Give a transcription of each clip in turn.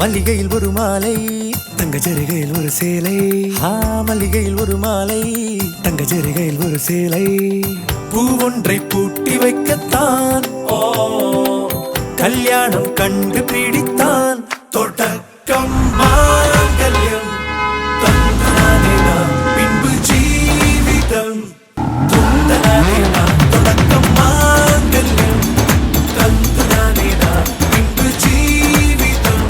மல்லிகையில் ஒரு மாலை தங்க ஜரிகையில் ஒரு சேலை. மல்லிகையில் ஒரு மாலை தங்க ஜரிகையில் ஒரு சேலை. பூ ஒன்றை பூட்டி வைக்கத்தான் கல்யாணம் கண்டு பிடித்தான். தொடக்கம் மாங்கல்யம் தந்தானே நாம் பின்பு ஜீவிதம் துந்தனானே நாம். தொடக்கம் மாங்கல்யம் தந்தானே நாம் பின்பு ஜீவிதம்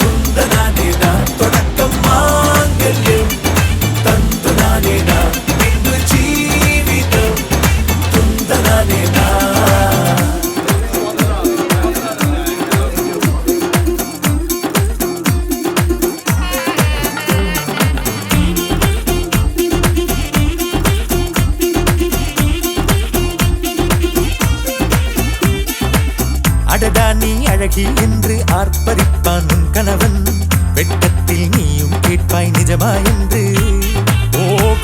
துந்தனானே நாம். தொடக்கம் மாங்கல்யம் தந்தானே நாம் பின்பு ஜீவிதம் துந்தனானே நாம். அடடா நீ அழகி என்று ஆர்ப்பரிப்பான் உன் கணவன். வெட்கத்தில் நீயும் கேட்பாய் நிஜமா என்று.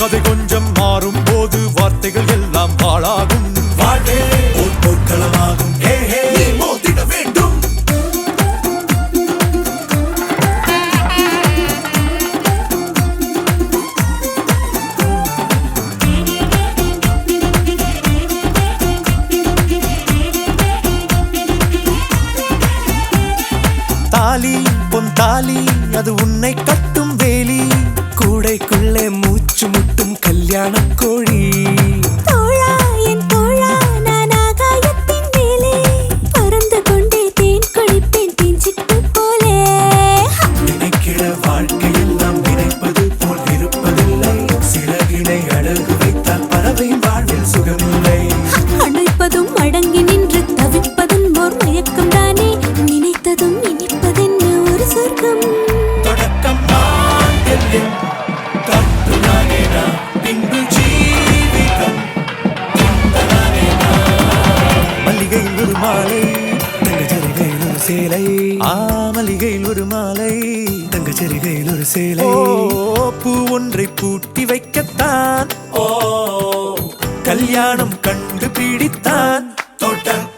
கதை கொஞ்சம் மாறும் போது வார்த்தைகள் எல்லாம் பாழாகும். வாழ்வே ஒரு போர்க்களமாகும். நீ மோதிட வேண்டும். தாலி பொன் தாலி அது உன்னை கட்டும் வேலி. கூடைக்குள்ளே மூச்சு முட்டும் கல்யாண கோழி. தோழா என் தோழா நான் ஆகாயத்தின் மேலே பறந்து கொண்டே தேன் குடிப்பேன் தேஞ்சிட்டு போலே. நினைக்கிற வாழ்க்கையில் நாம் நினைப்பது போல் இருப்பதில்லை. சிறகினை அழகு வைத்தால் பறவை வாழ்வில் சுகமில்லை. அணைப்பதும் அடங்கி நின்று தவிப்பதும் ஓர் மயக்கம் தானே. நினைத்ததும் இனிப்பதென்ன ஒரு சொர்க்கம். தொடக்கம் மாங்கல்யம் தந்தானே நாம் பின்பு ஜீவிதம் துந்தனானே நாம். மல்லிகையில் ஒரு மாலை தங்க ஜரிகையில் ஒரு சேலை. மல்லிகையில் ஒரு மாலை தங்க ஜரிகையில் ஒரு சேலை. பூ ஒன்றை பூட்டி வைக்கத்தான் கல்யாணம் கண்டு பிடித்தான். தொடக்கம்